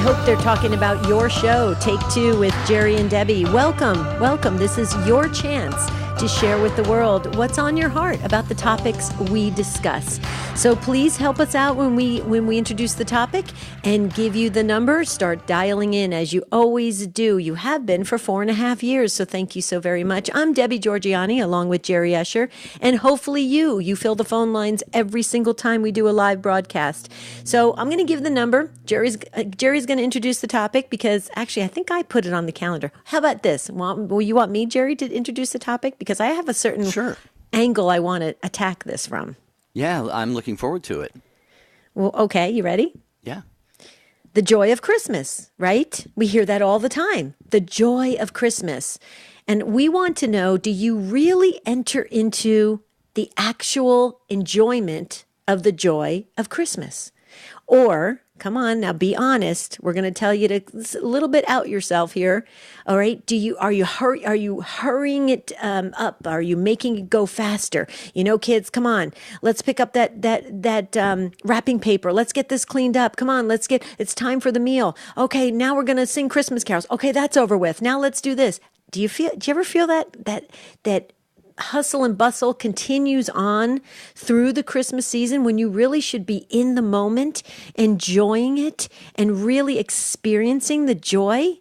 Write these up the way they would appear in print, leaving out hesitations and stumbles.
hope they're talking about your show, Take Two with Jerry and Debbie. Welcome. This is your chance to share with the world what's on your heart about the topics we discuss. So please help us out when we introduce the topic and give you the number. Start dialing in as you always do. You have been for 4.5 years, so thank you so very much. I'm Debbie Georgiani along with Jerry Escher, and hopefully you fill the phone lines every single time we do a live broadcast. So I'm going to give the number. Jerry's going to introduce the topic because actually I think I put it on the calendar. How about this? Will you want me, Jerry, to introduce the topic? Because I have a certain angle I want to attack this from. Yeah, I'm looking forward to it. Well, okay, you ready? Yeah. The joy of Christmas, right? We hear that all the time. The joy of Christmas. And we want to know, do you really enter into the actual enjoyment of the joy of Christmas? Or, come on, now be honest. We're going to tell you to a little bit out yourself here. All right. Are you hurrying it up? Are you making it go faster? Kids, come on. Let's pick up that wrapping paper. Let's get this cleaned up. Come on. It's time for the meal. Okay. Now we're going to sing Christmas carols. Okay. That's over with. Now let's do this. Do you ever feel that hustle and bustle continues on through the Christmas season when you really should be in the moment, enjoying it and really experiencing the joy?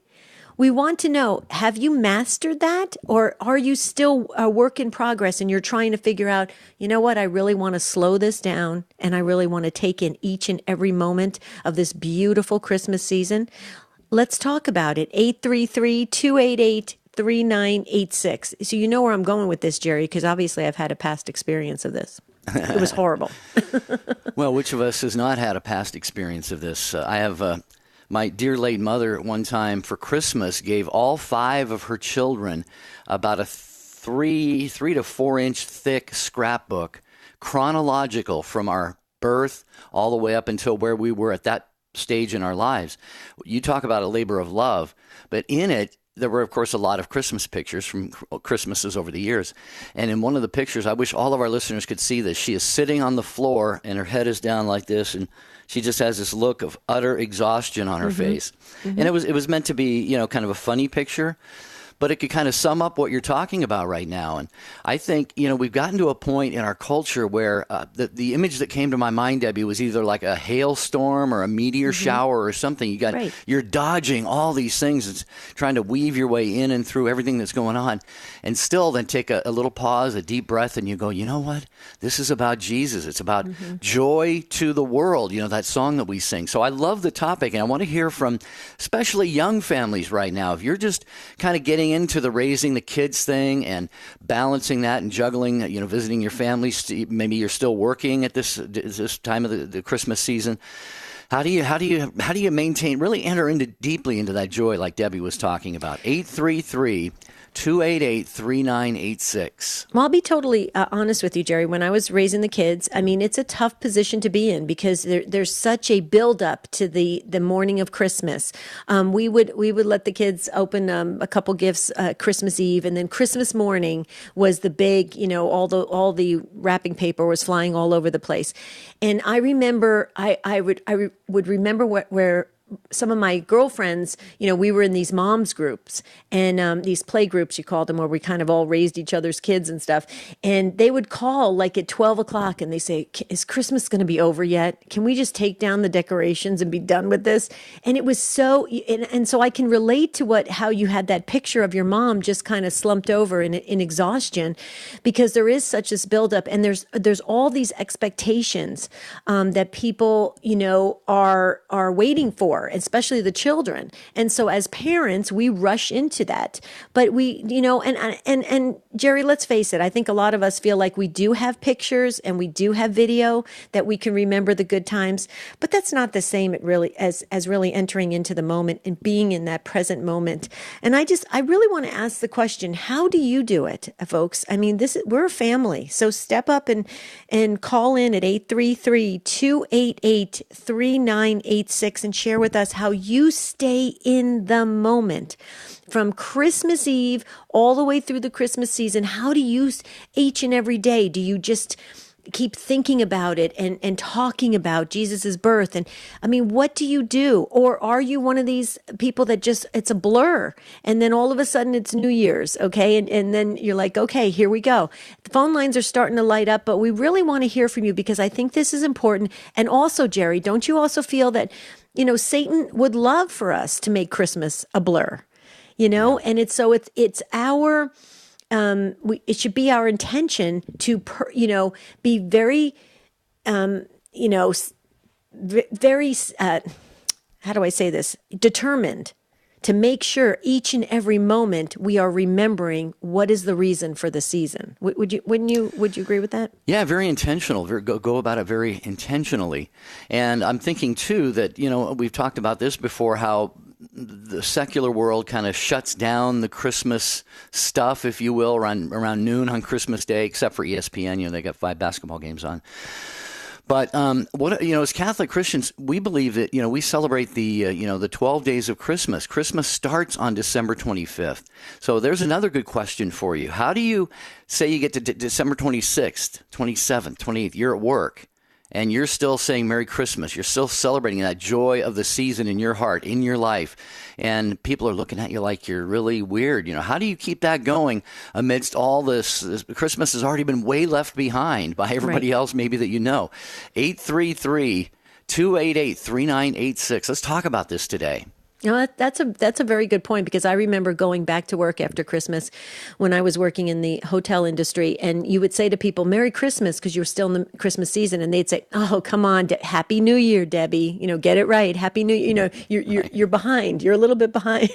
We want to know, have you mastered that, or are you still a work in progress and you're trying to figure out, you know what, I really want to slow this down and I really want to take in each and every moment of this beautiful Christmas season? Let's talk about it. 833-288 3986. So you know where I'm going with this, Jerry, because obviously I've had a past experience of this. It was horrible. Well, which of us has not had a past experience of this? I have my dear late mother at one time for Christmas gave all 5 of her children about a 3 to 4 inch thick scrapbook, chronological from our birth all the way up until where we were at that stage in our lives. You talk about a labor of love, but in it, there were, of course, a lot of Christmas pictures from Christmases over the years. And in one of the pictures, I wish all of our listeners could see this. She is sitting on the floor and her head is down like this. And she just has this look of utter exhaustion on her face. Mm-hmm. And it was meant to be, kind of a funny picture, but it could kind of sum up what you're talking about right now. And I think, we've gotten to a point in our culture where the image that came to my mind, Debbie, was either like a hailstorm or a meteor shower or something. You're dodging all these things. It's trying to weave your way in and through everything that's going on. And still then take a little pause, a deep breath, and you go, you know what? This is about Jesus. It's about joy to the world, that song that we sing. So I love the topic, and I want to hear from especially young families right now. If you're just kind of getting into the raising the kids thing and balancing that and juggling, visiting your families. Maybe you're still working at this time of the Christmas season. How do you maintain, really enter deeply into that joy like Debbie was talking about? 833-288-3986. Well, I'll be totally honest with you, Jerry. When I was raising the kids, it's a tough position to be in because there's such a buildup to the morning of Christmas. We would let the kids open a couple gifts Christmas Eve, and then Christmas morning was the big, all the wrapping paper was flying all over the place. And I remember, I would remember where some of my girlfriends, we were in these moms groups and these play groups, you called them, where we kind of all raised each other's kids and stuff. And they would call like at 12 o'clock and they say, is Christmas going to be over yet? Can we just take down the decorations and be done with this? And it was so, and so I can relate to how you had that picture of your mom just kind of slumped over in exhaustion, because there is such this buildup, and there's all these expectations that people, are waiting for, especially the children. And so as parents, we rush into that. But we, and Jerry, let's face it, I think a lot of us feel like we do have pictures and we do have video that we can remember the good times, but that's not the same as really entering into the moment and being in that present moment. And I really want to ask the question, how do you do it, folks? We're a family. So step up and call in at 833-288-3986 and share with us how you stay in the moment from Christmas Eve all the way through the Christmas season. How do you, each and every day, do you just keep thinking about it and talking about Jesus's birth. And I mean, what do you do? Or are you one of these people that just, it's a blur, and then all of a sudden it's New Year's, okay? And then you're like, okay, here we go. The phone lines are starting to light up, but we really want to hear from you, because I think this is important. And also, Jerry, don't you also feel that, Satan would love for us to make Christmas a blur, and it's our, it should be our intention to, be very, very, how do I say this? Determined to make sure each and every moment we are remembering what is the reason for the season. Would you agree with that? Yeah, very intentional. Go about it very intentionally. And I'm thinking too that, we've talked about this before, how the secular world kind of shuts down the Christmas stuff, if you will, around noon on Christmas Day, except for ESPN. They got 5 basketball games on. But as Catholic Christians, we believe that we celebrate the 12 days of Christmas. Christmas starts on December 25th. So there's another good question for you. How do you say you get to December 26th, 27th, 28th? You're at work, and you're still saying Merry Christmas. You're still celebrating that joy of the season in your heart, in your life. And people are looking at you like you're really weird. How do you keep that going amidst all this? Christmas has already been way left behind by everybody else maybe that 833-288-3986. Let's talk about this today. That's a very good point, because I remember going back to work after Christmas when I was working in the hotel industry, and you would say to people, Merry Christmas, because you were still in the Christmas season, and they'd say, oh, come on, Happy New Year, Debbie, get it right. Happy New Year. You're behind. You're a little bit behind.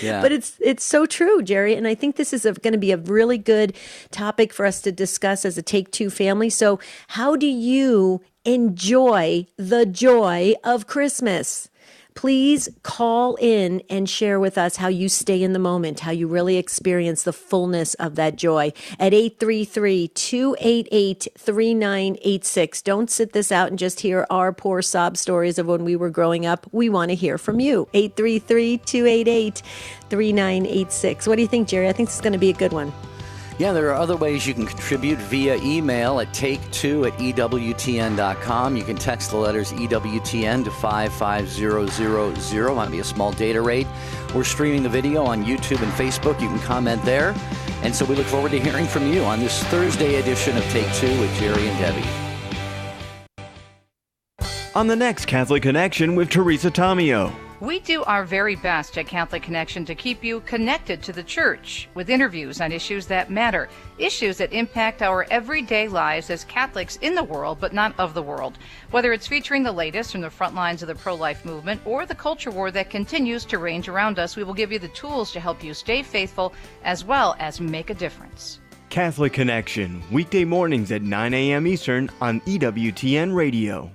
Yeah. But it's so true, Jerry. And I think this is going to be a really good topic for us to discuss as a Take Two family. So how do you enjoy the joy of Christmas? Please call in and share with us how you stay in the moment, how you really experience the fullness of that joy at 833-288-3986. Don't sit this out and just hear our poor sob stories of when we were growing up. We want to hear from you. 833-288-3986. What do you think, Jerry? I think this is going to be a good one. Yeah, there are other ways you can contribute via email at take2@ewtn.com. You can text the letters EWTN to 55000. Might be a small data rate. We're streaming the video on YouTube and Facebook. You can comment there. And so we look forward to hearing from you on this Thursday edition of Take Two with Jerry and Debbie. On the next Catholic Connection with Teresa Tomeo. We do our very best at Catholic Connection to keep you connected to the Church with interviews on issues that matter, issues that impact our everyday lives as Catholics in the world, but not of the world. Whether it's featuring the latest from the front lines of the pro-life movement or the culture war that continues to rage around us, we will give you the tools to help you stay faithful as well as make a difference. Catholic Connection, weekday mornings at 9 a.m. Eastern on EWTN Radio.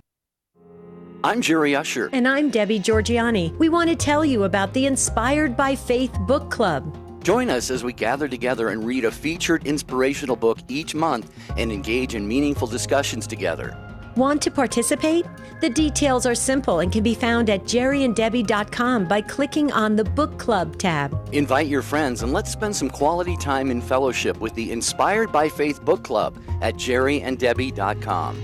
I'm Jerry Usher. And I'm Debbie Georgianni. We want to tell you about the Inspired by Faith Book Club. Join us as we gather together and read a featured inspirational book each month and engage in meaningful discussions together. Want to participate? The details are simple and can be found at jerryanddebbie.com by clicking on the Book Club tab. Invite your friends and let's spend some quality time in fellowship with the Inspired by Faith Book Club at jerryanddebbie.com.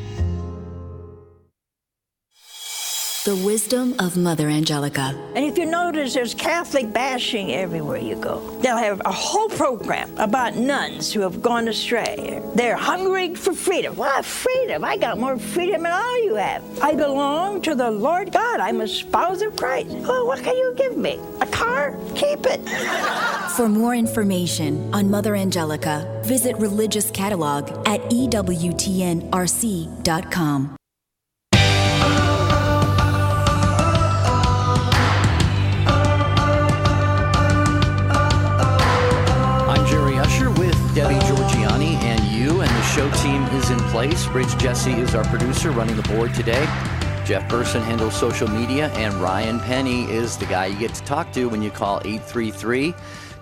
The wisdom of Mother Angelica. And if you notice, there's Catholic bashing everywhere you go. They'll have a whole program about nuns who have gone astray. They're hungry for freedom. What freedom? I got more freedom than all you have. I belong to the Lord God. I'm a spouse of Christ. Oh, what can you give me? A car? Keep it. For more information on Mother Angelica, visit Religious Catalog at EWTNRC.com. Debbie Georgianni and you, and the show team is in place. Rich Jesse is our producer running the board today. Jeff Burson handles social media, and Ryan Penny is the guy you get to talk to when you call 833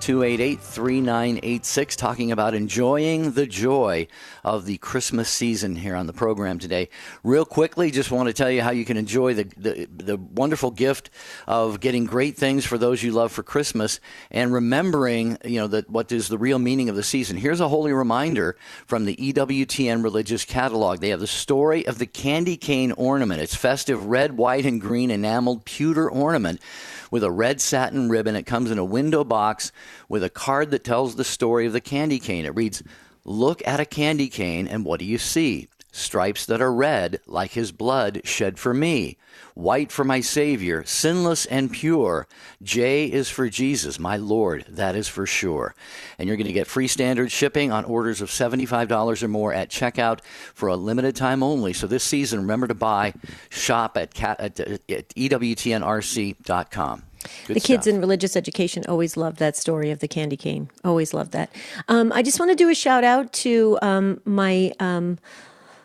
288-3986, talking about enjoying the joy of the Christmas season here on the program today. Real quickly, just want to tell you how you can enjoy the wonderful gift of getting great things for those you love for Christmas and remembering, that what is the real meaning of the season. Here's a holy reminder from the EWTN Religious Catalog. They have the story of the candy cane ornament. It's festive red, white, and green enameled pewter ornament with a red satin ribbon. It comes in a window box with a card that tells the story of the candy cane. It reads, "Look at a candy cane, and what do you see? Stripes that are red, like his blood shed for me. White for my Savior, sinless and pure. J is for Jesus, my Lord, that is for sure." And you're going to get free standard shipping on orders of $75 or more at checkout for a limited time only. So this season, remember to shop at EWTNRC.com. The kids in religious education always love that story of the candy cane. Always love that. I just want to do a shout out to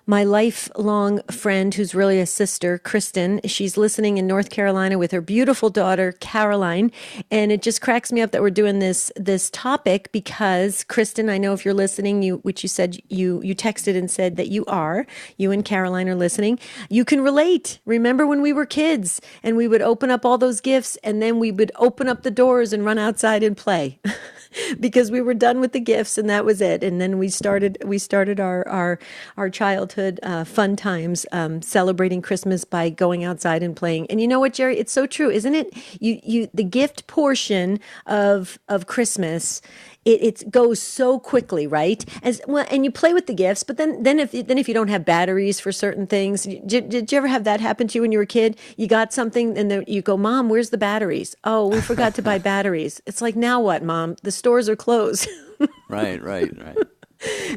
my lifelong friend, who's really a sister, Kristen. She's listening in North Carolina with her beautiful daughter, Caroline. And it just cracks me up that we're doing this topic because, Kristen, I know if you're listening, which you said you texted and said that you and Caroline are listening, you can relate. Remember when we were kids and we would open up all those gifts and then we would open up the doors and run outside and play. Because we were done with the gifts and that was it. And then we started our childhood fun times, celebrating Christmas by going outside and playing. And you know what, Jerry? It's so true, isn't it? The gift portion of Christmas, it goes so quickly, right? As well, and you play with the gifts, but then if you don't have batteries for certain things, did you ever have that happen to you when you were a kid? You got something and then you go, "Mom, where's the batteries?" "Oh, we forgot to buy batteries." It's like, "Now what, Mom? The stores are closed." Right.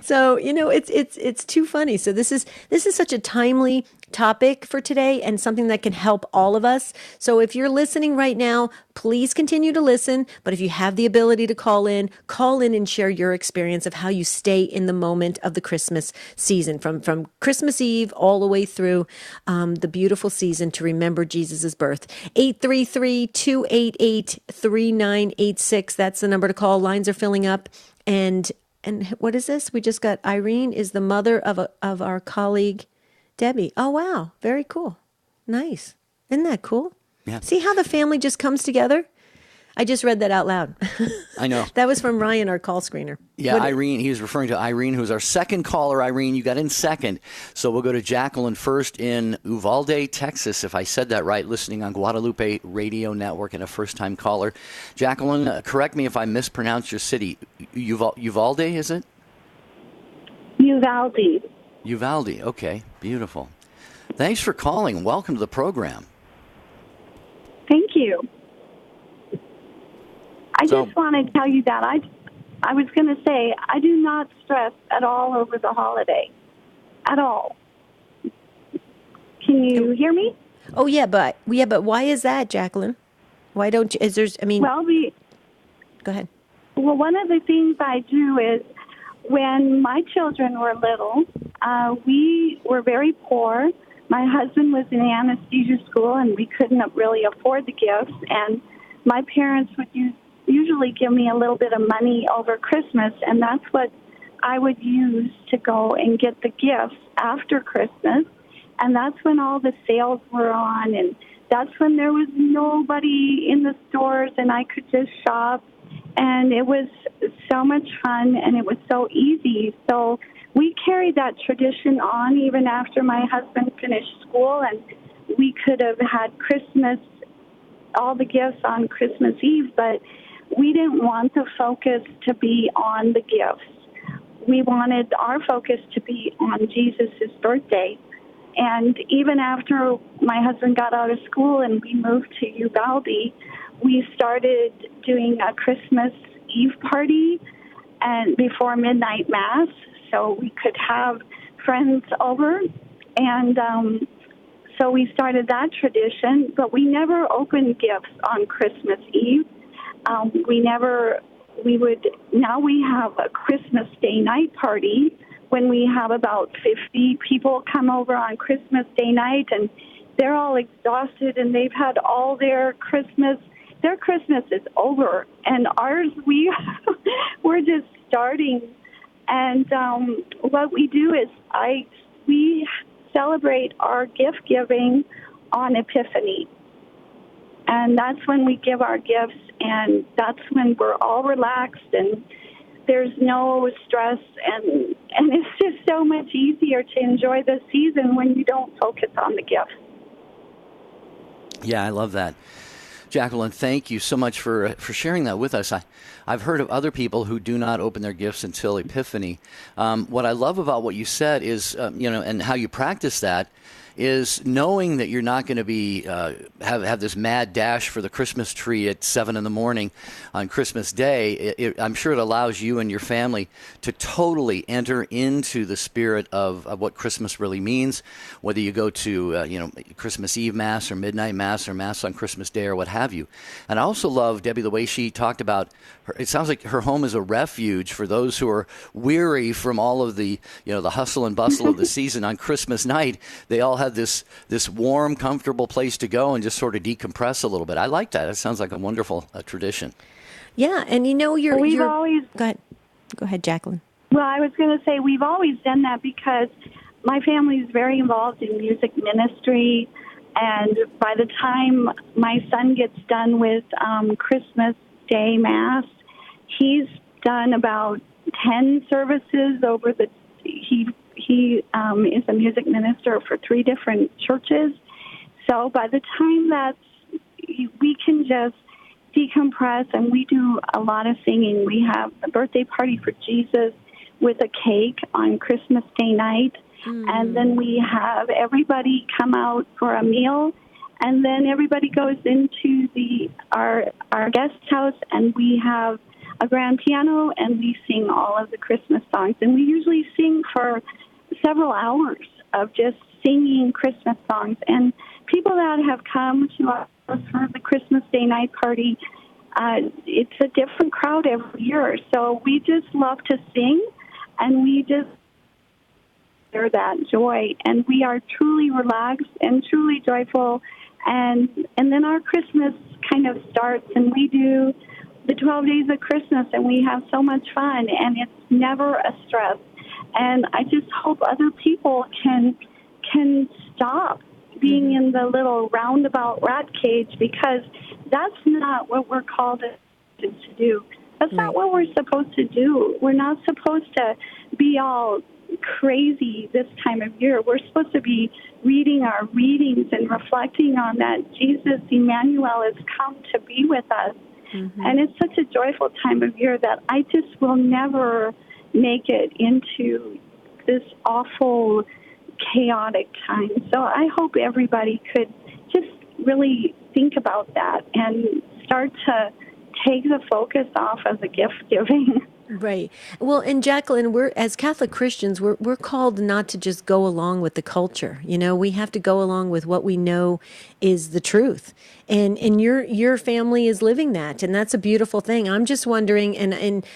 So, it's too funny. So this is such a timely topic for today and something that can help all of us. So if you're listening right now, please continue to listen. But if you have the ability to call in and share your experience of how you stay in the moment of the Christmas season, from Christmas Eve all the way through the beautiful season to remember Jesus' birth. 833-288-3986. That's the number to call. Lines are filling up. And what is this? We just got Irene is the mother of our colleague, Debbie. Oh, wow. Very cool. Nice. Isn't that cool? Yeah. See how the family just comes together? I just read that out loud. I know. That was from Ryan, our call screener. Yeah, Irene. He was referring to Irene, who's our second caller. Irene, you got in second. So we'll go to Jacqueline first in Uvalde, Texas, if I said that right, listening on Guadalupe Radio Network and a first-time caller. Jacqueline, correct me if I mispronounce your city. Uvalde, is it? Uvalde. Uvalde. Okay, beautiful. Thanks for calling. Welcome to the program. Thank you. I just want to tell you that I was going to say I do not stress at all over the holiday, at all. Can you hear me? Oh yeah, but why is that, Jacqueline? Why don't you? Go ahead. Well, one of the things I do is when my children were little, we were very poor. My husband was in anesthesia school, and we couldn't really afford the gifts. And my parents would usually give me a little bit of money over Christmas, and that's what I would use to go and get the gifts after Christmas. And that's when all the sales were on, and that's when there was nobody in the stores, and I could just shop. And it was so much fun, and it was so easy. So we carried that tradition on even after my husband finished school, and we could have had Christmas, all the gifts on Christmas Eve, but we didn't want the focus to be on the gifts. We wanted our focus to be on Jesus' birthday. And even after my husband got out of school and we moved to Uvalde, we started doing a Christmas Eve party and before midnight mass, so we could have friends over. And so we started that tradition, but we never opened gifts on Christmas Eve. Now we have a Christmas Day night party when we have about 50 people come over on Christmas Day night, and they're all exhausted and they've had all their Christmas their Christmas is over, and ours, we're just starting. And what we do is we celebrate our gift giving on Epiphany. And that's when we give our gifts, and that's when we're all relaxed and there's no stress, and it's just so much easier to enjoy the season when you don't focus on the gifts. Yeah, I love that. Jacqueline, thank you so much for sharing that with us. I've heard of other people who do not open their gifts until Epiphany. What I love about what you said is, and how you practice that, is knowing that you're not going to be have this mad dash for the Christmas tree at 7 a.m. on Christmas Day. I'm sure it allows you and your family to totally enter into the spirit of what Christmas really means, whether you go to Christmas Eve Mass or Midnight Mass or Mass on Christmas Day or what have you. And I also love, Debbie, the way she talked about it sounds like her home is a refuge for those who are weary from all of the the hustle and bustle of the season. On Christmas night, they all have this warm, comfortable place to go and just sort of decompress a little bit. I like that. It sounds like a wonderful tradition. Yeah, and we've always... Go ahead, Jacqueline. Well, I was going to say we've always done that because my family is very involved in music ministry, and by the time my son gets done with Christmas Day Mass, he's done about 10 services over the... He is a music minister for 3 different churches. So by the time we can just decompress, and we do a lot of singing. We have a birthday party for Jesus with a cake on Christmas Day night. And then we have everybody come out for a meal, and then everybody goes into our guest house, and we have a grand piano, and we sing all of the Christmas songs. And we usually sing for several hours of just singing Christmas songs. And people that have come to us for the Christmas Day night party, it's a different crowd every year. So we just love to sing, and we just share that joy. And we are truly relaxed and truly joyful. And then our Christmas kind of starts, and we do the 12 days of Christmas, and we have so much fun, and it's never a stress. And I just hope other people can stop being in the little roundabout rat cage, because that's not what we're called to do. That's not what we're supposed to do. We're not supposed to be all crazy this time of year. We're supposed to be reading our readings and reflecting on that Jesus, Emmanuel, has come to be with us. And it's such a joyful time of year that I just will never make it into this awful, chaotic time. So I hope everybody could just really think about that and start to take the focus off of the gift giving. Right. Well, and Jacqueline, we're as Catholic Christians, we're called not to just go along with the culture. We have to go along with what we know is the truth. And your family is living that, and that's a beautiful thing. I'm just wondering, and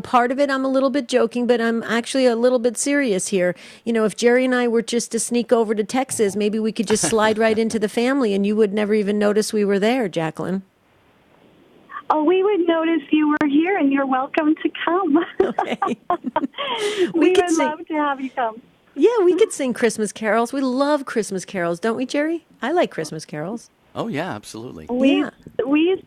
part of it I'm a little bit joking, but I'm actually a little bit serious here. If Jerry and I were just to sneak over to Texas, maybe we could just slide right into the family, and you would never even notice we were there, Jacqueline. Oh, we would notice you were here, and you're welcome to come. Okay. we would love to have you come. Yeah, we could sing Christmas carols. We love Christmas carols, don't we, Jerry? I like Christmas carols. Oh, yeah, absolutely. We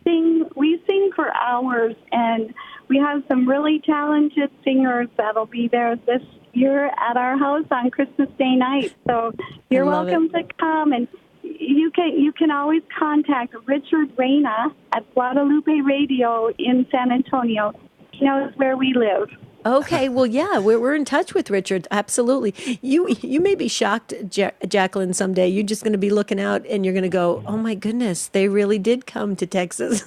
sing for hours, and we have some really talented singers that'll be there this year at our house on Christmas Day night. So you're welcome to come, and you can always contact Richard Reyna at Guadalupe Radio in San Antonio. He knows where we live. Okay, well, yeah, we're in touch with Richard. Absolutely. You may be shocked, Jacqueline, someday. You're just going to be looking out, and you're going to go, "Oh my goodness, they really did come to Texas."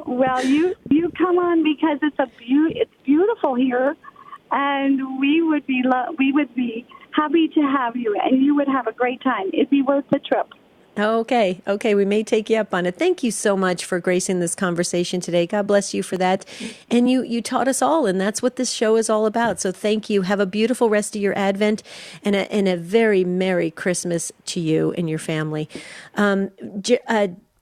Well, you come on, because it's beautiful here, and we would be happy to have you, and you would have a great time. It'd be worth the trip. Okay, we may take you up on it. Thank you so much for gracing this conversation today. God bless you for that. And you taught us all, and that's what this show is all about. So thank you. Have a beautiful rest of your Advent, and a very Merry Christmas to you and your family.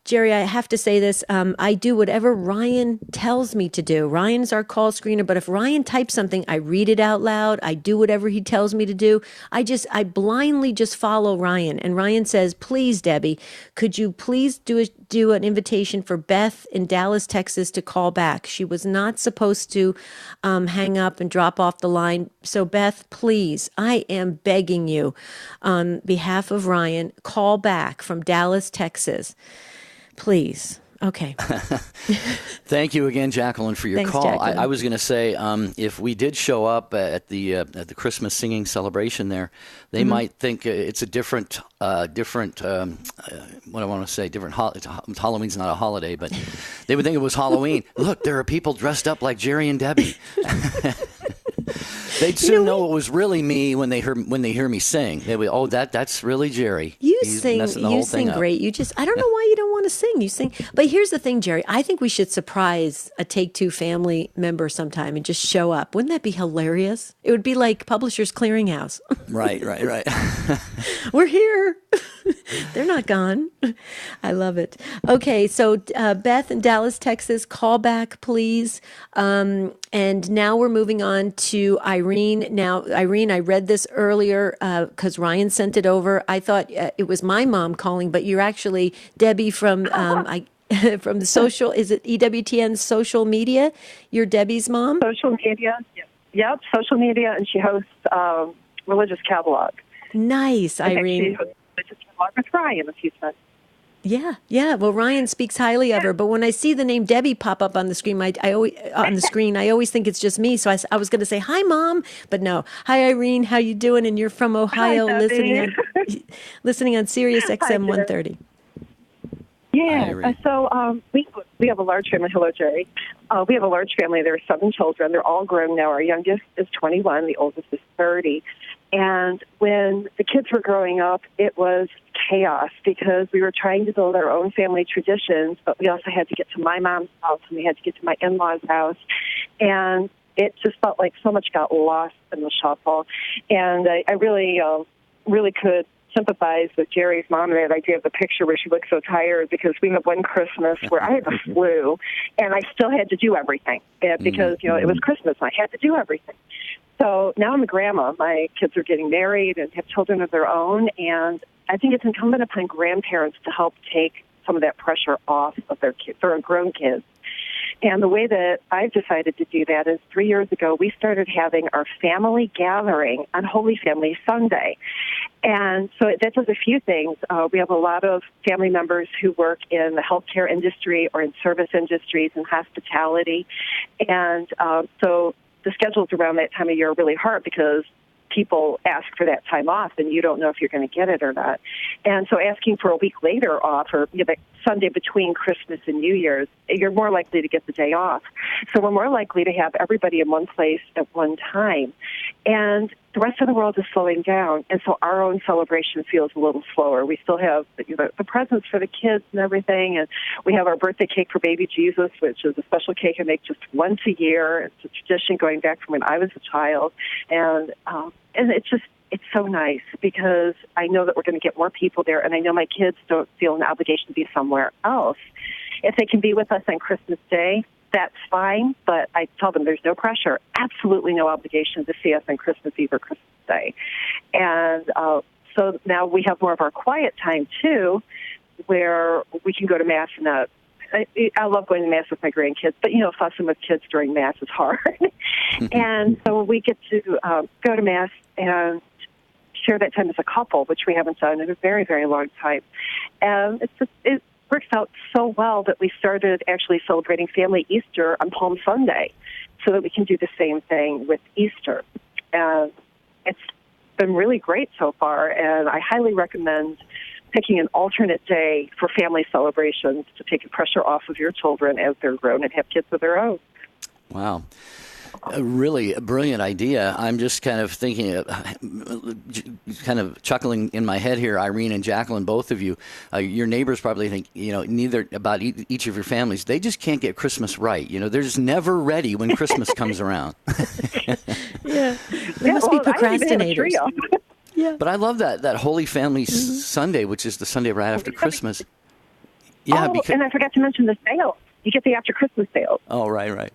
Jerry, I have to say this. I do whatever Ryan tells me to do. Ryan's our call screener, but if Ryan types something, I read it out loud. I do whatever he tells me to do. I blindly just follow Ryan. And Ryan says, please, Debbie, could you please do an invitation for Beth in Dallas, Texas to call back? She was not supposed to hang up and drop off the line. So Beth, please, I am begging you on behalf of Ryan, call back from Dallas, Texas. Please. Okay. Thank you again, Jacqueline, for your Thanks, call. Jacqueline. I was going to say, if we did show up at the Christmas singing celebration there, they might think it's a different. What I want to say, different. Halloween's not a holiday, but they would think it was Halloween. Look, there are people dressed up like Jerry and Debbie. They'd soon know it was really me when they hear me sing. They would, that's really Jerry. He's messing the whole thing up. Great. I don't know why you don't want to sing. You sing. But here's the thing, Jerry. I think we should surprise a Take-Two family member sometime and just show up. Wouldn't that be hilarious? It would be like Publishers Clearinghouse. Right. We're here. They're not gone. I love it. Okay, so Beth in Dallas, Texas, call back, please. And now we're moving on to Irene. Now, Irene, I read this earlier because Ryan sent it over. I thought it was my mom calling, but you're actually Debbie from from the social. Is it EWTN social media? You're Debbie's mom. Social media. Yep, social media, and she hosts Religious Catalog. Nice, Irene. She hosts Religious Catalog with Ryan, as you said. Yeah. Well, Ryan speaks highly of her, but when I see the name Debbie pop up on the screen, I always think it's just me. So I was going to say hi, Mom, but no. Hi, Irene. How you doing? And you're from Ohio, Hi, listening on Sirius XM 130. Yeah. So we have a large family. Hello, Jerry. We have a large family. There are 7 children. They're all grown now. Our youngest is 21. The oldest is 30. And when the kids were growing up, it was chaos because we were trying to build our own family traditions, but we also had to get to my mom's house and we had to get to my in-laws' house. And it just felt like so much got lost in the shuffle. And I really could sympathize with Jerry's mom and that idea of the picture where she looked so tired because we had one Christmas where I had the flu and I still had to do everything because, it was Christmas and I had to do everything. So now I'm a grandma. My kids are getting married and have children of their own, and I think it's incumbent upon grandparents to help take some of that pressure off of their kids, their grown kids. And the way that I've decided to do that is 3 years ago, we started having our family gathering on Holy Family Sunday. And so that does a few things. We have a lot of family members who work in the healthcare industry or in service industries and hospitality. And so the schedules around that time of year are really hard because people ask for that time off and you don't know if you're going to get it or not. And so asking for a week later off or the Sunday between Christmas and New Year's, you're more likely to get the day off. So we're more likely to have everybody in one place at one time. And the rest of the world is slowing down, and so our own celebration feels a little slower. We still have the presents for the kids and everything, and we have our birthday cake for baby Jesus, which is a special cake I make just once a year. It's a tradition going back from when I was a child, and it's so nice because I know that we're going to get more people there, and I know my kids don't feel an obligation to be somewhere else. If they can be with us on Christmas Day, that's fine, but I tell them there's no pressure, absolutely no obligation to see us on Christmas Eve or Christmas Day. And so now we have more of our quiet time, too, where we can go to Mass and not. I love going to Mass with my grandkids, but, fussing with kids during Mass is hard. And so we get to go to Mass and share that time as a couple, which we haven't done in a very, very long time. And it works out so well that we started actually celebrating family Easter on Palm Sunday so that we can do the same thing with Easter. And it's been really great so far, and I highly recommend picking an alternate day for family celebrations to take the pressure off of your children as they're grown and have kids of their own. Wow. A really brilliant idea. I'm just kind of thinking, kind of chuckling in my head here, Irene and Jacqueline, both of you. Your neighbors probably think, neither about each of your families. They just can't get Christmas right. They're just never ready when Christmas comes around. Yeah. They must be procrastinators. Yeah. But I love that Holy Family Sunday, which is the Sunday right after Christmas. Yeah, and I forgot to mention the sales. You get the after Christmas sales. Oh, right.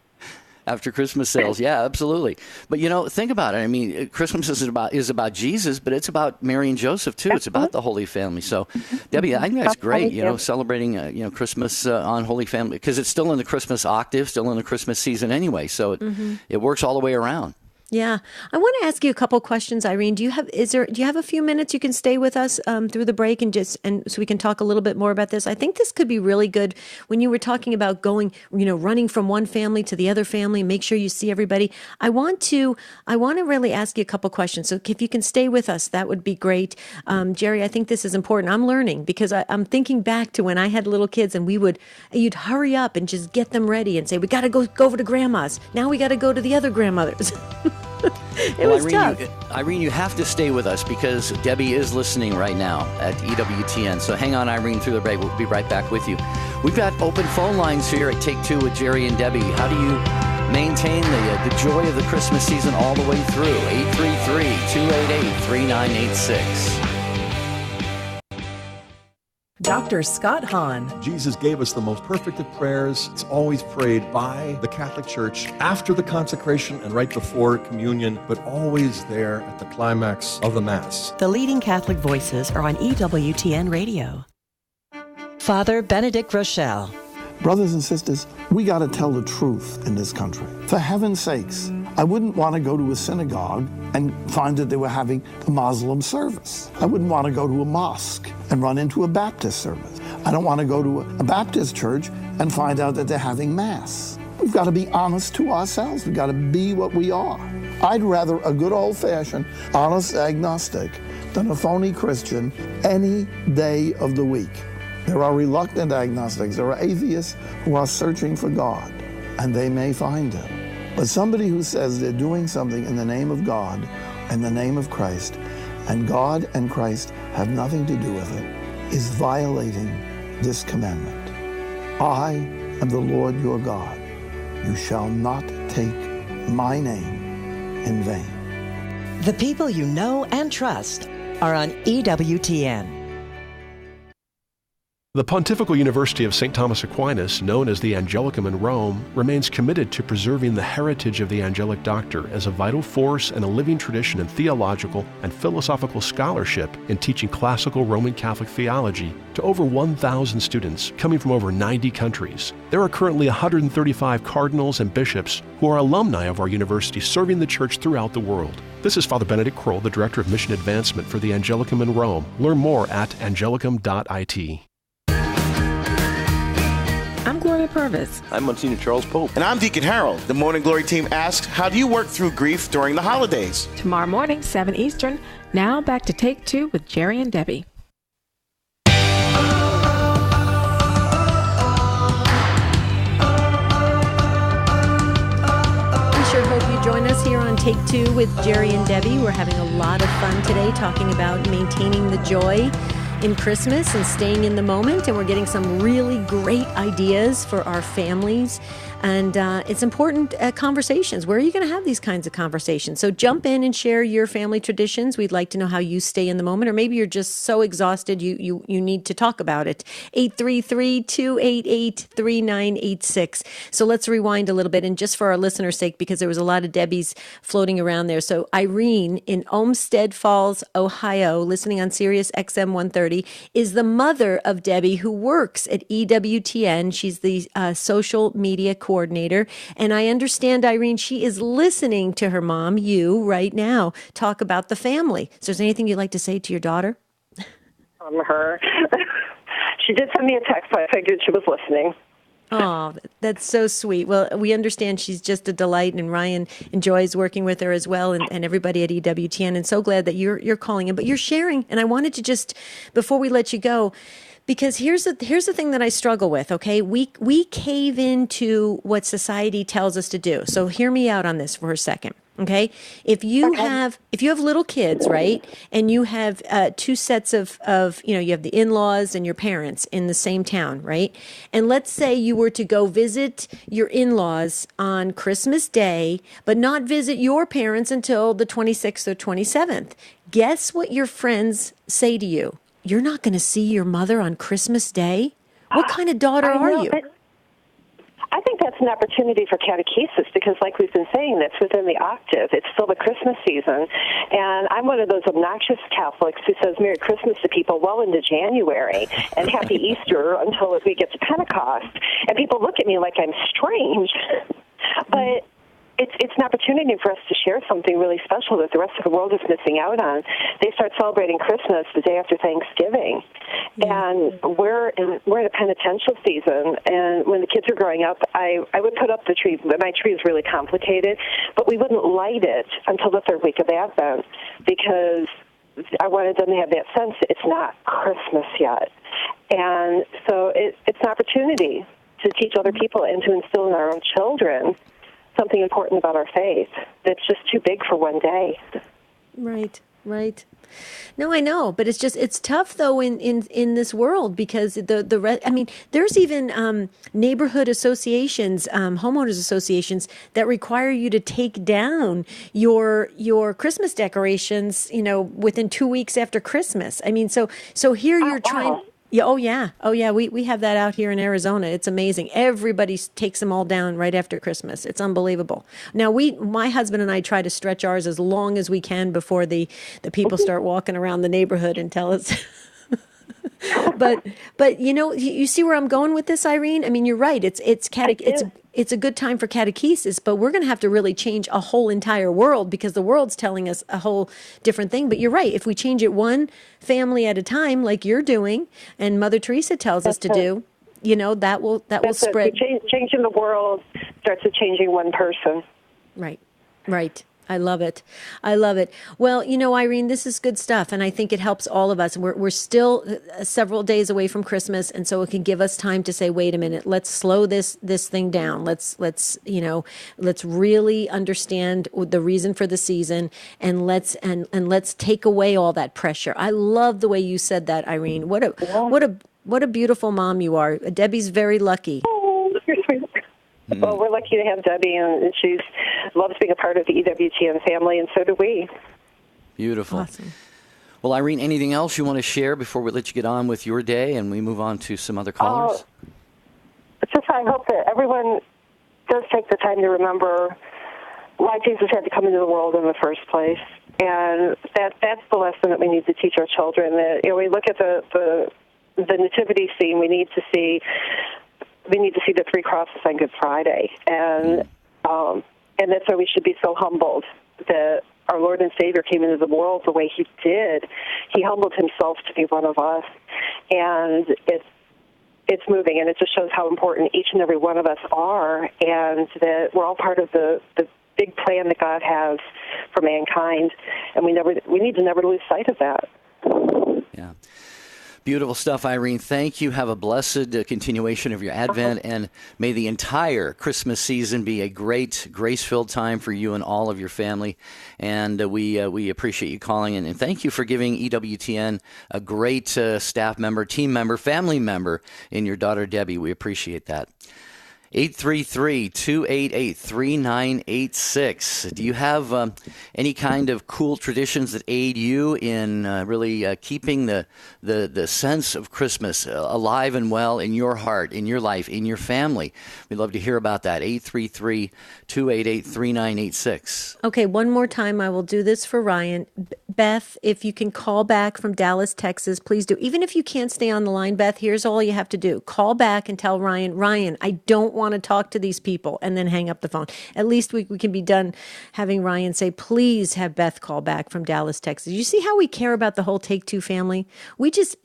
After Christmas sales, yeah, absolutely. But think about it. I mean, Christmas is about Jesus, but it's about Mary and Joseph too. It's about the Holy Family. So, Debbie, I think that's great. Celebrating Christmas on Holy Family, because it's still in the Christmas octave, still in the Christmas season anyway. So it works all the way around. Yeah. I want to ask you a couple questions, Irene. Do you have a few minutes you can stay with us through the break and so we can talk a little bit more about this? I think this could be really good when you were talking about going, running from one family to the other family and make sure you see everybody. I want to really ask you a couple questions. So if you can stay with us, that would be great. Jerry, I think this is important. I'm learning because I'm thinking back to when I had little kids and you'd hurry up and just get them ready and say, we got to go over to grandma's. Now we got to go to the other grandmother's. It was tough. Irene, you have to stay with us because Debbie is listening right now at EWTN. So hang on, Irene, through the break. We'll be right back with you. We've got open phone lines here at Take Two with Jerry and Debbie. How do you maintain the joy of the Christmas season all the way through? 833-288-3986. Dr. Scott Hahn. Jesus gave us the most perfect of prayers. It's always prayed by the Catholic Church after the consecration and right before communion, but always there at the climax of the Mass. The leading Catholic voices are on EWTN Radio. Father Benedict Rochelle. Brothers and sisters, we got to tell the truth in this country. For heaven's sakes, I wouldn't want to go to a synagogue and find that they were having a Muslim service. I wouldn't want to go to a mosque and run into a Baptist service. I don't want to go to a Baptist church and find out that they're having Mass. We've got to be honest to ourselves. We've got to be what we are. I'd rather a good old-fashioned, honest agnostic than a phony Christian any day of the week. There are reluctant agnostics. There are atheists who are searching for God, and they may find Him. But somebody who says they're doing something in the name of God, in the name of Christ, and God and Christ have nothing to do with it, is violating this commandment. I am the Lord your God. You shall not take my name in vain. The people you know and trust are on EWTN. The Pontifical University of St. Thomas Aquinas, known as the Angelicum in Rome, remains committed to preserving the heritage of the angelic doctor as a vital force and a living tradition in theological and philosophical scholarship in teaching classical Roman Catholic theology to over 1,000 students coming from over 90 countries. There are currently 135 cardinals and bishops who are alumni of our university serving the Church throughout the world. This is Father Benedict Kroll, the Director of Mission Advancement for the Angelicum in Rome. Learn more at angelicum.it. I'm Gloria Purvis. I'm Monsignor Charles Pope. And I'm Deacon Harold. The Morning Glory team asks, how do you work through grief during the holidays? Tomorrow morning, 7 Eastern. Now back to Take Two with Jerry and Debbie. We sure hope you join us here on Take Two with Jerry and Debbie. We're having a lot of fun today talking about maintaining the joy in Christmas and staying in the moment, and we're getting some really great ideas for our families. And it's important conversations. Where are you going to have these kinds of conversations? So jump in and share your family traditions. We'd like to know how you stay in the moment, or maybe you're just so exhausted you need to talk about it. 833-288-3986. So let's rewind a little bit, and just for our listeners' sake, because there was a lot of Debbies floating around there. So Irene in Olmsted Falls, Ohio, listening on Sirius XM 130, is the mother of Debbie, who works at EWTN. She's the social media coordinator. And I understand, Irene, she is listening to her mom, you, right now, talk about the family. So is there anything you'd like to say to your daughter? Her. She did send me a text, so I figured she was listening. Oh, that's so sweet. Well, we understand she's just a delight, and Ryan enjoys working with her as well, and everybody at EWTN. And so glad that you're calling in, but you're sharing. And I wanted to just, before we let you go, because here's the thing that I struggle with, okay? We cave into what society tells us to do. So hear me out on this for a second, okay? If you have little kids, right, and you have two sets of you have the in-laws and your parents in the same town, right? And let's say you were to go visit your in-laws on Christmas Day, but not visit your parents until the 26th or 27th. Guess what your friends say to you? You're not going to see your mother on Christmas Day? What kind of daughter are you? I think that's an opportunity for catechesis because, like we've been saying, that's within the octave. It's still the Christmas season. And I'm one of those obnoxious Catholics who says Merry Christmas to people well into January and Happy Easter until we get to Pentecost. And people look at me like I'm strange. But it's an opportunity for us to share something really special that the rest of the world is missing out on. They start celebrating Christmas the day after Thanksgiving, and we're in a penitential season. And when the kids are growing up, I would put up the tree. My tree is really complicated, but we wouldn't light it until the third week of Advent because I wanted them to have that sense that it's not Christmas yet. And so it's an opportunity to teach other people and to instill in our own children something important about our faith that's just too big for one day. Right. No, I know, but it's tough though in this world because there's even neighborhood associations, homeowners associations that require you to take down your Christmas decorations, within 2 weeks after Christmas. I mean, so here you're trying. Wow. Yeah. Oh yeah. We have that out here in Arizona. It's amazing. Everybody takes them all down right after Christmas. It's unbelievable. Now my husband and I try to stretch ours as long as we can before the people start walking around the neighborhood and tell us. But you see where I'm going with this, Irene? I mean, you're right. It's a good time for catechesis, but we're going to have to really change a whole entire world because the world's telling us a whole different thing. But you're right. If we change it one family at a time, like you're doing, and Mother Teresa tells us to do, that will spread. Changing the world starts with changing one person. Right. I love it. Well, Irene, this is good stuff, and I think it helps all of us. We're still several days away from Christmas, and so it can give us time to say, wait a minute, let's slow this thing down. Let's really understand the reason for the season, and let's take away all that pressure. I love the way you said that, Irene. What a beautiful mom you are. Debbie's very lucky. Well, we're lucky to have Debbie, and she loves being a part of the EWTN family, and so do we. Beautiful. Awesome. Well, Irene, anything else you want to share before we let you get on with your day and we move on to some other callers? I hope that everyone does take the time to remember why Jesus had to come into the world in the first place. And that's the lesson that we need to teach our children. That we look at the nativity scene, we need to see the three crosses on Good Friday, and that's why we should be so humbled that our Lord and Savior came into the world the way He did. He humbled Himself to be one of us, and it's moving, and it just shows how important each and every one of us are, and that we're all part of the big plan that God has for mankind, and we need to never lose sight of that. Yeah. Beautiful stuff, Irene. Thank you. Have a blessed continuation of your Advent, and may the entire Christmas season be a great, grace-filled time for you and all of your family. And we appreciate you calling in, and thank you for giving EWTN a great staff member, team member, family member in your daughter Debbie. We appreciate that. 833-288-3986. Do you have any kind of cool traditions that aid you in really keeping the sense of Christmas alive and well in your heart, in your life, in your family? We'd love to hear about that. 833-288-3986. Okay, one more time. I will do this for Ryan. Beth, if you can call back from Dallas, Texas, please do. Even if you can't stay on the line, Beth, here's all you have to do. Call back and tell Ryan, I don't want to talk to these people, and then hang up the phone. At least we can be done having Ryan say, please have Beth call back from Dallas, Texas. You see how we care about the whole Take Two family? We just,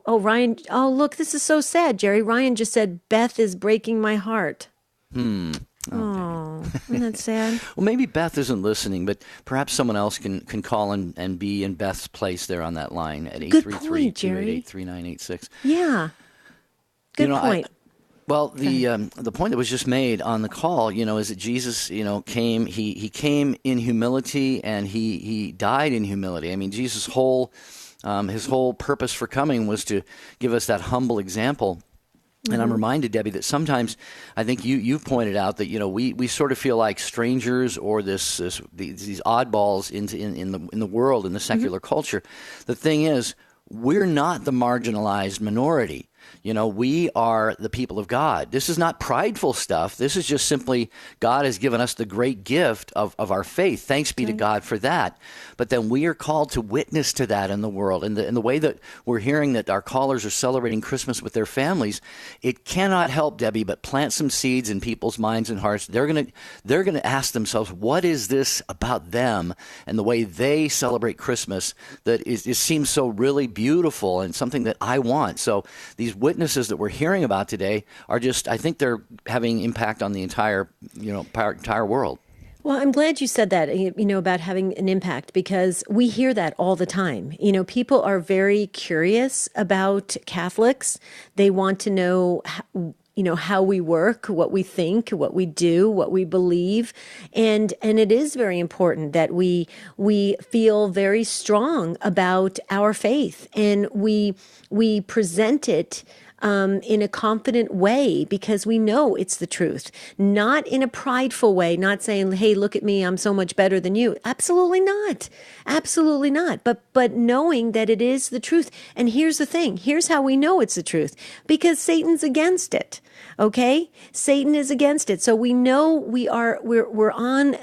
Ryan, look, this is so sad, Jerry. Ryan just said, Beth is breaking my heart. Okay. Oh, isn't that sad? Well, maybe Beth isn't listening, but perhaps someone else can call and be in Beth's place there on that line at 833-288-3986. Yeah. Good point. The point that was just made on the call, is that Jesus, came. He came in humility, and he died in humility. I mean, Jesus' his whole purpose for coming was to give us that humble example. And I'm reminded, Debbie, that sometimes I think you've pointed out that we sort of feel like strangers or these oddballs in the world, in the secular culture. The thing is, we're not the marginalized minority. We are the people of God. This is not prideful stuff. This is just simply God has given us the great gift of our faith. Thanks be to God for that. But then we are called to witness to that in the world. And the way that we're hearing that our callers are celebrating Christmas with their families, it cannot help, Debbie, but plant some seeds in people's minds and hearts. They're gonna ask themselves, what is this about them and the way they celebrate Christmas that it seems so really beautiful and something that I want. So these witnesses that we're hearing about today are just, I think they're having impact on the entire world. Well, I'm glad you said that, about having an impact, because we hear that all the time. People are very curious about Catholics. They want to know how we work, what we think, what we do, what we believe. And it is very important that we feel very strong about our faith, and we present it in a confident way, because we know it's the truth, not in a prideful way, not saying, hey, look at me, I'm so much better than you. Absolutely not. Absolutely not. But knowing that it is the truth. And here's the thing. Here's how we know it's the truth. Because Satan's against it. Okay? Satan is against it. So we know we're on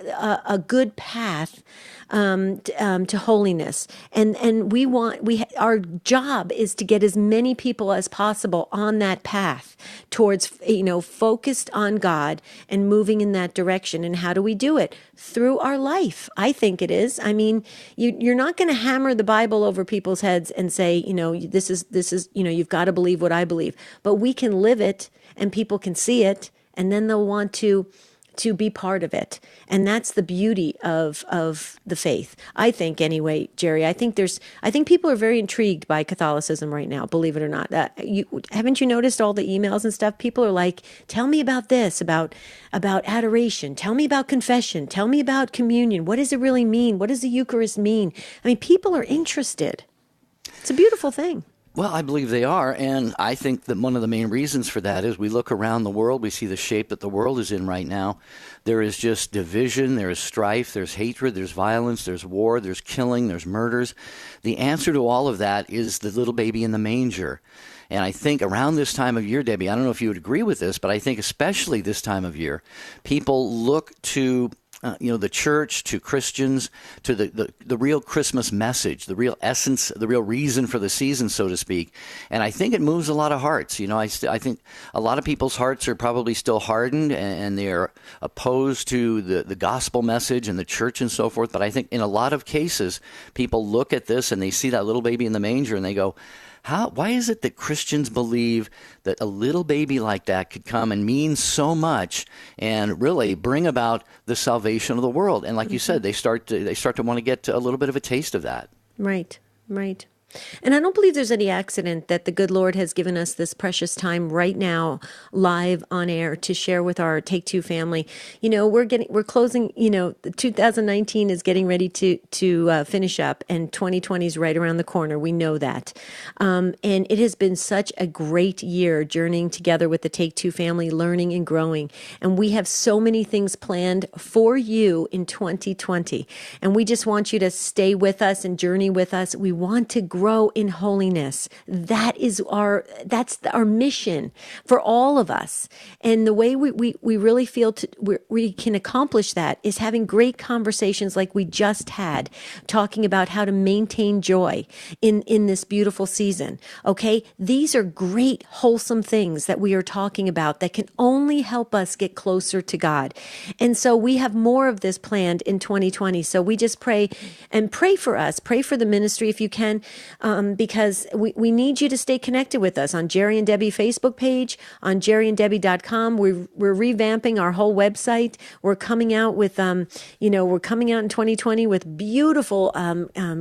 a good path to holiness, and our job is to get as many people as possible on that path towards focused on God and moving in that direction. And how do we do it? Through our life. I think it is. I mean, you're not going to hammer the Bible over people's heads and say, this is you've got to believe what I believe, but we can live it and people can see it, and then they'll want to be part of it. And that's the beauty of the faith. I think anyway, Jerry, I think people are very intrigued by Catholicism right now, believe it or not. Haven't you noticed all the emails and stuff? People are like, tell me about this, about adoration. Tell me about confession. Tell me about communion. What does it really mean? What does the Eucharist mean? I mean, people are interested. It's a beautiful thing. Well, I believe they are, and I think that one of the main reasons for that is we look around the world, we see the shape that the world is in right now. There is just division, there is strife, there's hatred, there's violence, there's war, there's killing, there's murders. The answer to all of that is the little baby in the manger. And I think around this time of year, Debbie, I don't know if you would agree with this, but I think especially this time of year, people look to the church, to Christians, to the real Christmas message, the real essence, the real reason for the season, so to speak. And I think it moves a lot of hearts. I think a lot of people's hearts are probably still hardened, and they're opposed to the gospel message and the church and so forth. But I think in a lot of cases, people look at this and they see that little baby in the manger and they go, why is it that Christians believe that a little baby like that could come and mean so much and really bring about the salvation of the world? And like you said, they start to want to get a little bit of a taste of that. Right. And I don't believe there's any accident that the good Lord has given us this precious time right now, live on air, to share with our Take Two family. We're closing, 2019 is getting ready to finish up, and 2020 is right around the corner. We know that. And it has been such a great year journeying together with the Take Two family, learning and growing. And we have so many things planned for you in 2020. And we just want you to stay with us and journey with us. We want to grow in holiness. That's our mission for all of us. And the way we really feel we can accomplish that is having great conversations like we just had, talking about how to maintain joy in this beautiful season. Okay? These are great, wholesome things that we are talking about that can only help us get closer to God. And so we have more of this planned in 2020. So we just pray for us. Pray for the ministry if you can. Because we need you to stay connected with us on Jerry and Debbie Facebook page, on jerryanddebbie.com. We're revamping our whole website. We're coming out with, we're coming out in 2020 with beautiful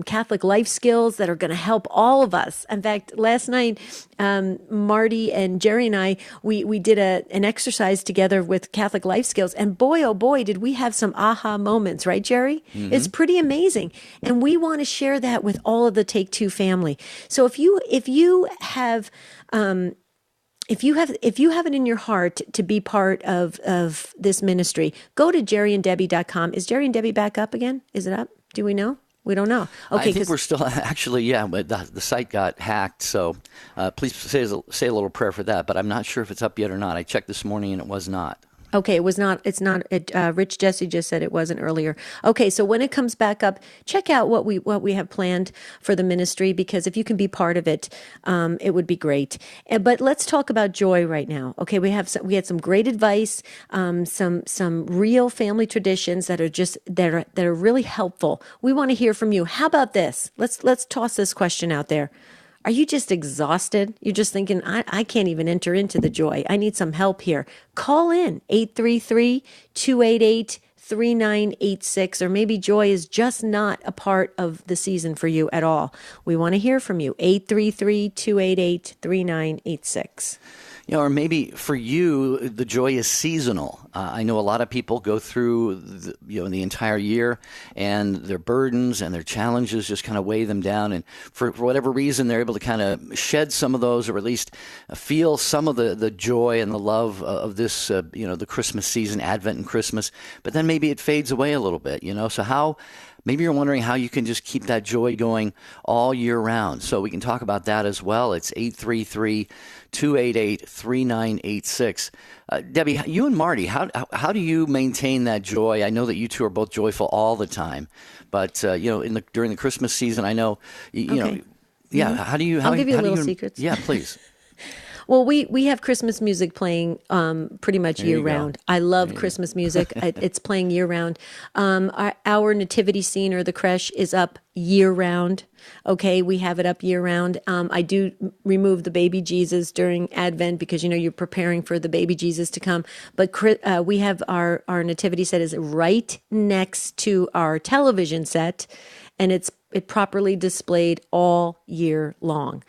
Catholic life skills that are going to help all of us. In fact, last night, Marty and Jerry and I, we did an exercise together with Catholic life skills, and boy, oh boy, did we have some aha moments, right, Jerry? Mm-hmm. It's pretty amazing, and we want to share that with all of the Take Two family. So if you have it in your heart to be part of this ministry, go to jerryanddebbie.com. Is Jerry and Debbie back up again? Is it up? Do we know? We don't know. Okay, I think we're still actually, but the site got hacked. So please say a little prayer for that. But I'm not sure if it's up yet or not. I checked this morning and it was not. Okay, it was not. It's not. Rich Jesse just said it wasn't earlier. Okay, so when it comes back up, check out what we have planned for the ministry, because if you can be part of it, it would be great. But let's talk about joy right now. Okay, we had some great advice, some real family traditions that are really helpful. We want to hear from you. How about this? Let's toss this question out there. Are you just exhausted? You're just thinking, I can't even enter into the joy. I need some help here. Call in 833-288-3986, or maybe joy is just not a part of the season for you at all. We want to hear from you. 833-288-3986. Or maybe for you, the joy is seasonal. I know a lot of people go through the entire year, and their burdens and their challenges just kind of weigh them down. And for whatever reason, they're able to kind of shed some of those, or at least feel some of the joy and the love of this, the Christmas season, Advent and Christmas. But then maybe it fades away a little bit, So maybe you're wondering how you can just keep that joy going all year round. So we can talk about that as well. It's 833-288-3986. Debbie, you and Marty, how do you maintain that joy? I know that you two are both joyful all the time, but during the Christmas season, I know Okay. How do you? I'll give you little secrets. Yeah, please. Well, we have Christmas music playing pretty much year round. I love Christmas music. It's playing year round. Our nativity scene, or the creche, is up year round. Okay, we have it up year round. I do remove the baby Jesus during Advent, because you're preparing for the baby Jesus to come. But we have our nativity set is right next to our television set, and it properly displayed all year long.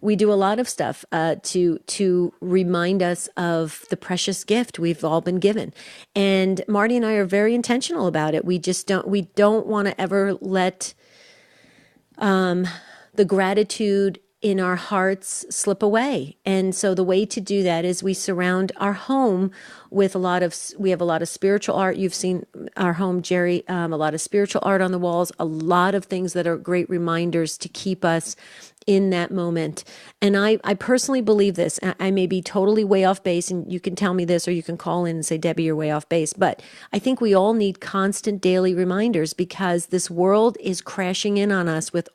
We do a lot of stuff to remind us of the precious gift we've all been given. And Marty and I are very intentional about it. We don't want to ever let the gratitude in our hearts slip away. And so the way to do that is we surround our home with we have a lot of spiritual art. You've seen our home, Jerry, a lot of spiritual art on the walls, a lot of things that are great reminders to keep us in that moment. And I personally believe this. I may be totally way off base, and you can tell me this, or you can call in and say, Debbie, you're way off base. But I think we all need constant daily reminders, because this world is crashing in on us with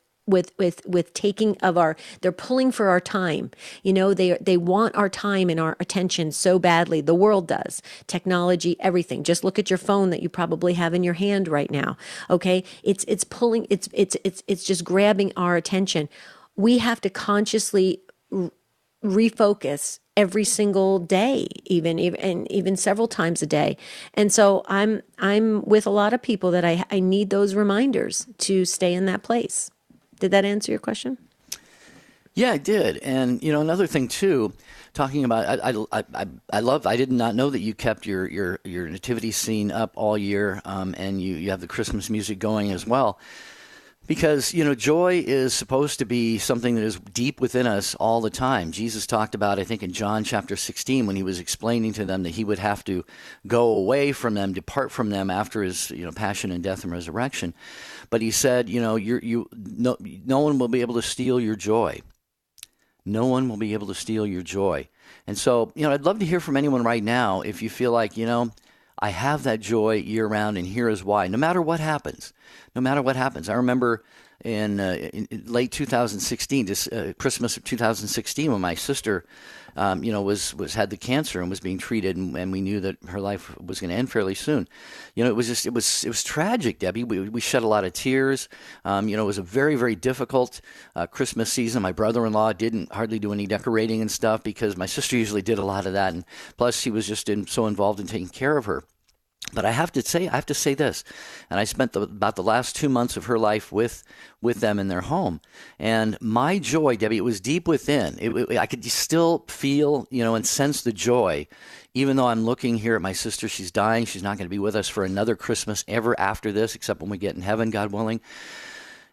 taking of they're pulling for our time. They want our time and our attention so badly. The world does. Technology, everything. Just look at your phone that you probably have in your hand right now. Okay. It's pulling, it's just grabbing our attention. We have to consciously refocus every single day, even several times a day. And so I'm with a lot of people that I need those reminders to stay in that place. Did that answer your question? Yeah, it did. And another thing too, talking about, I did not know that you kept your nativity scene up all year, and you have the Christmas music going as well. Because, joy is supposed to be something that is deep within us all the time. Jesus talked about, I think, in John chapter 16, when he was explaining to them that he would have to go away from them, depart from them after his, passion and death and resurrection. But he said, no one will be able to steal your joy. No one will be able to steal your joy. And so, I'd love to hear from anyone right now if you feel like, I have that joy year round, and here is why. No matter what happens. I remember in late 2016, Christmas of 2016, when my sister, had the cancer and was being treated, and we knew that her life was going to end fairly soon. It was tragic, Debbie. We shed a lot of tears. It was a very, very difficult Christmas season. My brother-in-law didn't hardly do any decorating and stuff, because my sister usually did a lot of that, and plus he was just so involved in taking care of her. But I have to say this, and I spent about the last 2 months of her life with them in their home, and my joy, Debbie, it was deep within. I could still feel, and sense the joy, even though I'm looking here at my sister. She's dying. She's not going to be with us for another Christmas ever after this, except when we get in heaven, God willing.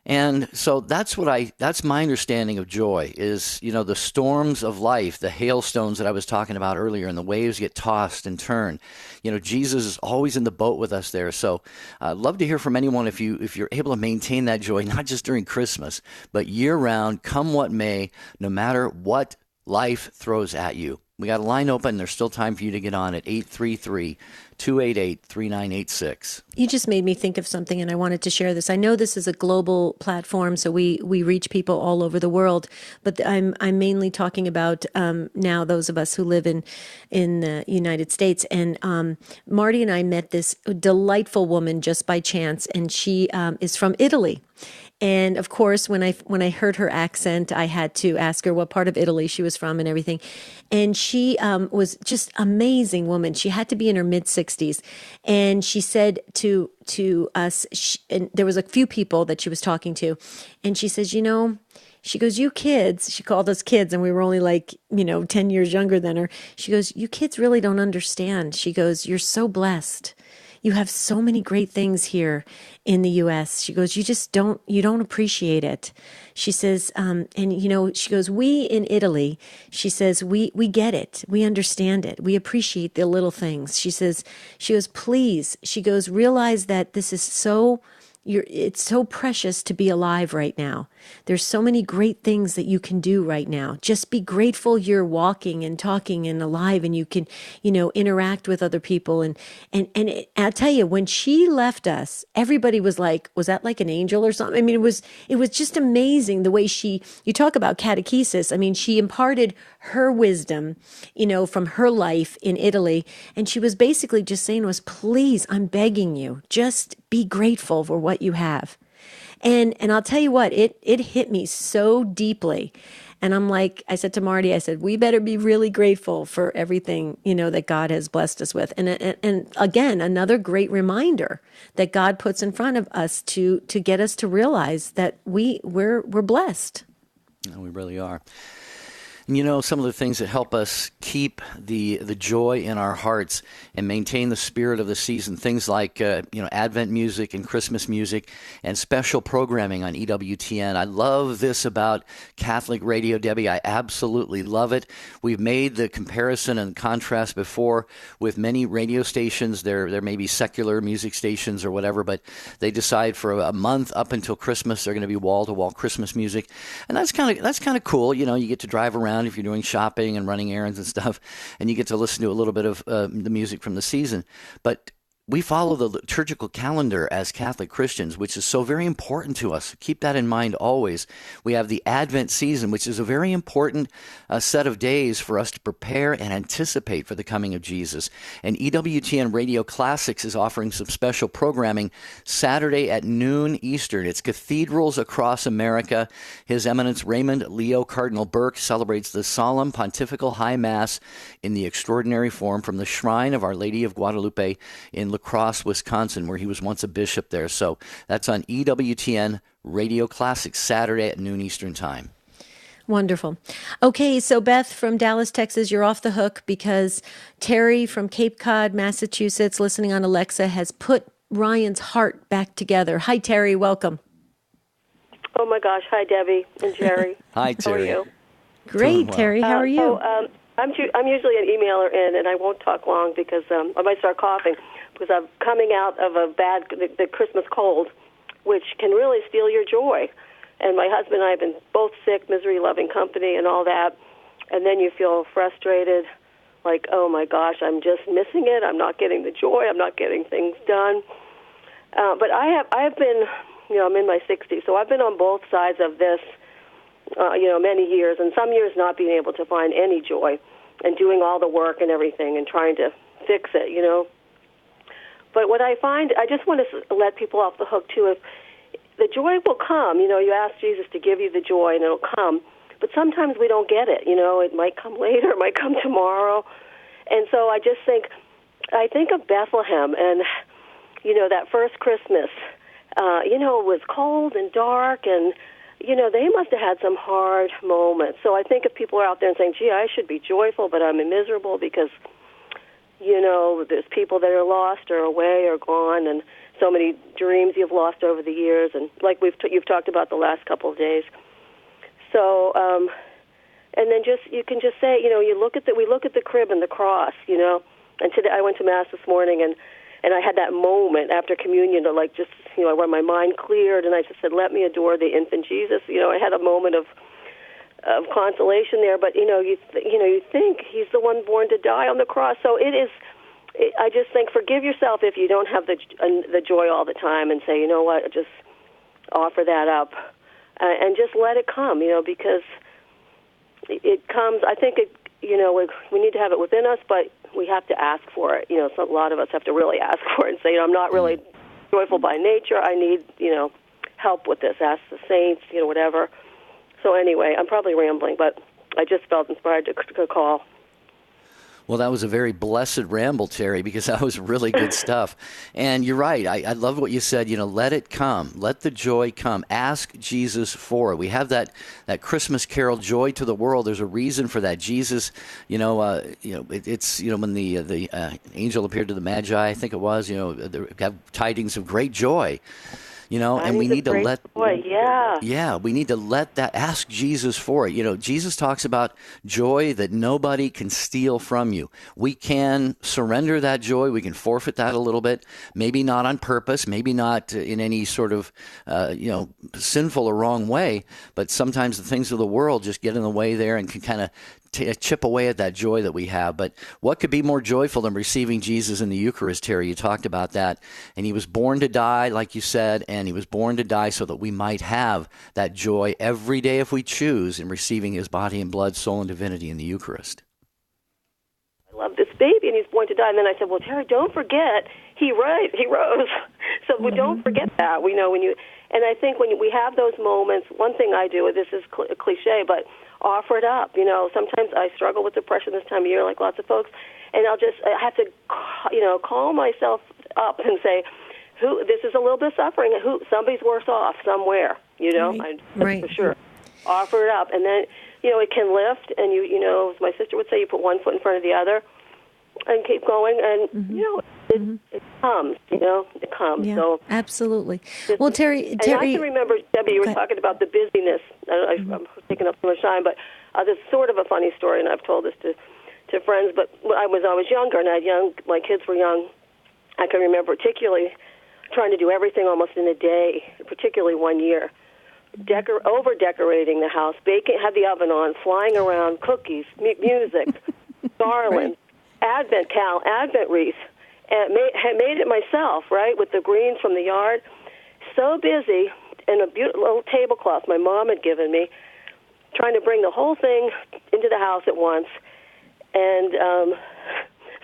And so that's my understanding of joy is, the storms of life, the hailstones that I was talking about earlier, and the waves get tossed and turned. Jesus is always in the boat with us there. So I'd love to hear from anyone if you're able to maintain that joy, not just during Christmas, but year round, come what may, no matter what life throws at you. We got a line open. There's still time for you to get on at 833-288-3986. You just made me think of something, and I wanted to share this. I know this is a global platform, so we reach people all over the world, but I'm mainly talking about now those of us who live in the United States. And Marty and I met this delightful woman just by chance, and she is from Italy. And of course, when I heard her accent, I had to ask her what part of Italy she was from and everything. And she was just amazing woman. She had to be in her mid-60s. And she said to us, and there was a few people that she was talking to, and she says, she goes, you kids, she called us kids, and we were only 10 years younger than her. She goes, you kids really don't understand. She goes, you're so blessed. You have so many great things here in the U.S. She goes, you don't appreciate it. She says, she goes, we in Italy, she says, we get it. We understand it. We appreciate the little things. She goes, please, she goes, realize that this is it's so precious to be alive right now. There's so many great things that you can do right now. Just be grateful you're walking and talking and alive, and you can, interact with other people. And I'll tell you, when she left us, everybody was like, was that like an angel or something? I mean, it was just amazing the way you talk about catechesis. I mean, she imparted her wisdom, from her life in Italy. And she was basically just saying to us, please, I'm begging you, just be grateful for what you have. And I'll tell you what, it hit me so deeply. And I said to Marty, I said, we better be really grateful for everything, that God has blessed us with. And again, another great reminder that God puts in front of us to get us to realize that we're blessed. No, we really are. Some of the things that help us keep the joy in our hearts and maintain the spirit of the season, things like, Advent music and Christmas music and special programming on EWTN. I love this about Catholic radio, Debbie. I absolutely love it. We've made the comparison and contrast before with many radio stations. There may be secular music stations or whatever, but they decide for a month up until Christmas they're going to be wall-to-wall Christmas music. And that's kind of cool. You get to drive around if you're doing shopping and running errands and stuff, and you get to listen to a little bit of the music from the season. But we follow the liturgical calendar as Catholic Christians, which is so very important to us. Keep that in mind always. We have the Advent season, which is a very important set of days for us to prepare and anticipate for the coming of Jesus. And EWTN Radio Classics is offering some special programming Saturday at noon Eastern. It's Cathedrals Across America. His Eminence Raymond Leo Cardinal Burke celebrates the solemn pontifical high mass in the extraordinary form from the shrine of Our Lady of Guadalupe in La Crosse, Wisconsin, where he was once a bishop there. So that's on EWTN Radio Classics, Saturday at noon Eastern Time. Wonderful. Okay, so Beth from Dallas, Texas, you're off the hook because Terry from Cape Cod, Massachusetts, listening on Alexa, has put Ryan's heart back together. Hi, Terry. Welcome. Oh, my gosh. Hi, Debbie and Jerry. Hi, Terry. How are you? Great, well. Terry. How are you? I'm usually an emailer in, and I won't talk long because I might start coughing because I'm coming out of the Christmas cold, which can really steal your joy. And my husband and I have been both sick, misery-loving company and all that. And then you feel frustrated, like, oh, my gosh, I'm just missing it. I'm not getting the joy. I'm not getting things done. But I have been, I'm in my 60s, so I've been on both sides of this, many years, and some years not being able to find any joy and doing all the work and everything and trying to fix it, But what I find, I just want to let people off the hook, too, if the joy will come. You ask Jesus to give you the joy, and it'll come. But sometimes we don't get it. It might come later, it might come tomorrow. And so I think of Bethlehem and, that first Christmas. It was cold and dark, and, they must have had some hard moments. So I think if people are out there and saying, gee, I should be joyful, but I'm miserable because, there's people that are lost or away or gone. And so many dreams you've lost over the years, and like you've talked about the last couple of days. So, and then you can just say, we look at the crib and the cross, And today I went to Mass this morning, and I had that moment after communion to where my mind cleared, and I just said, "Let me adore the infant Jesus." I had a moment of consolation there, but you think he's the one born to die on the cross. So it is. I just think, forgive yourself if you don't have the joy all the time, and say, you know what, just offer that up, and just let it come. Because it comes. I think it. We need to have it within us, but we have to ask for it. So a lot of us have to really ask for it and say, I'm not really joyful by nature. I need, help with this. Ask the saints, whatever. So anyway, I'm probably rambling, but I just felt inspired to call. Well, that was a very blessed ramble, Terry, because that was really good stuff. And you're right. I love what you said. Let it come. Let the joy come. Ask Jesus for it. We have that Christmas carol, "Joy to the World." There's a reason for that. Jesus, it's when the angel appeared to the Magi, I think it was, they have tidings of great joy. And we need to let, we need to let that, ask Jesus for it. Jesus talks about joy that nobody can steal from you. We can surrender that joy. We can forfeit that a little bit, maybe not on purpose, maybe not in any sort of, sinful or wrong way, but sometimes the things of the world just get in the way there and can kind of chip away at that joy that we have. But what could be more joyful than receiving Jesus in the Eucharist, Terry? You talked about that. And he was born to die, like you said, and he was born to die so that we might have that joy every day if we choose in receiving his body and blood, soul, and divinity in the Eucharist. I love this baby, and he's born to die. And then I said, well, Terry, don't forget, he rose. So we don't forget that. And I think when we have those moments, one thing I do, this is a cliche, but offer it up. Sometimes I struggle with depression this time of year, like lots of folks, and I have to, call myself up and say, this is a little bit of suffering. Somebody's worse off somewhere, Right. For sure. Offer it up, and then, it can lift, and as my sister would say, you put one foot in front of the other and keep going, and, it comes, it comes. Yeah, so absolutely. Well, Terry, and I can remember, Debbie, you were talking about the busyness. I'm taking up too much time, but there's sort of a funny story, and I've told this to friends, but when I was younger, and my kids were young, I can remember particularly trying to do everything almost in a day, particularly one year. Over-decorating the house, baking, had the oven on, flying around, cookies, music, garlands, Advent wreath, and made it myself, right, with the greens from the yard. So busy, and a beautiful little tablecloth my mom had given me, trying to bring the whole thing into the house at once, and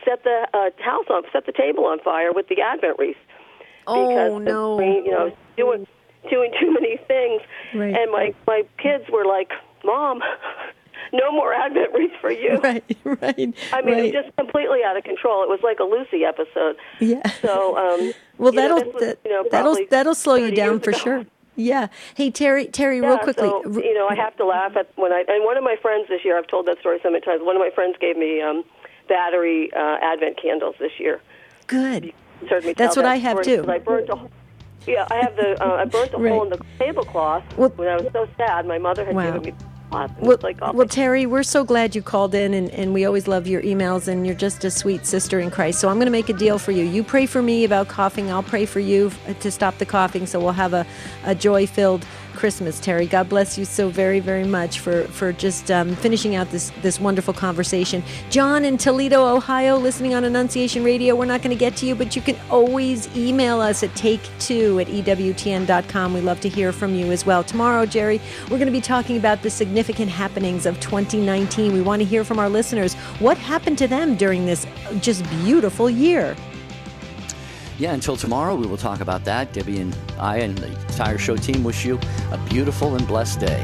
set the table on fire with the Advent wreath. Oh, no. Doing too many things. Right. And my kids were like, Mom, no more Advent wreath for you. Right. I mean, it was just completely out of control. It was like a Lucy episode. Yeah. So, well, that'll slow you down for sure. Yeah. Hey, Terry, real quickly. So, I have to laugh at and one of my friends this year, I've told that story so many times, one of my friends gave me battery Advent candles this year. Good. That's what I have too. I burnt I have I burnt the hole in the tablecloth when I was so sad. My mother had given me Well, Terry, we're so glad you called in, and we always love your emails, and you're just a sweet sister in Christ. So I'm going to make a deal for you. You pray for me about coughing. I'll pray for you to stop the coughing, so we'll have a joy-filled Christmas, Terry. God bless you so very, very much for just finishing out this wonderful conversation. John in Toledo, Ohio, listening on Annunciation Radio. We're not going to get to you, but you can always email us at take2@ewtn.com. We love to hear from you as well. Tomorrow, Jerry, we're going to be talking about the significant happenings of 2019. We want to hear from our listeners. What happened to them during this just beautiful year? Yeah, until tomorrow, we will talk about that. Debbie and I and the entire show team wish you a beautiful and blessed day.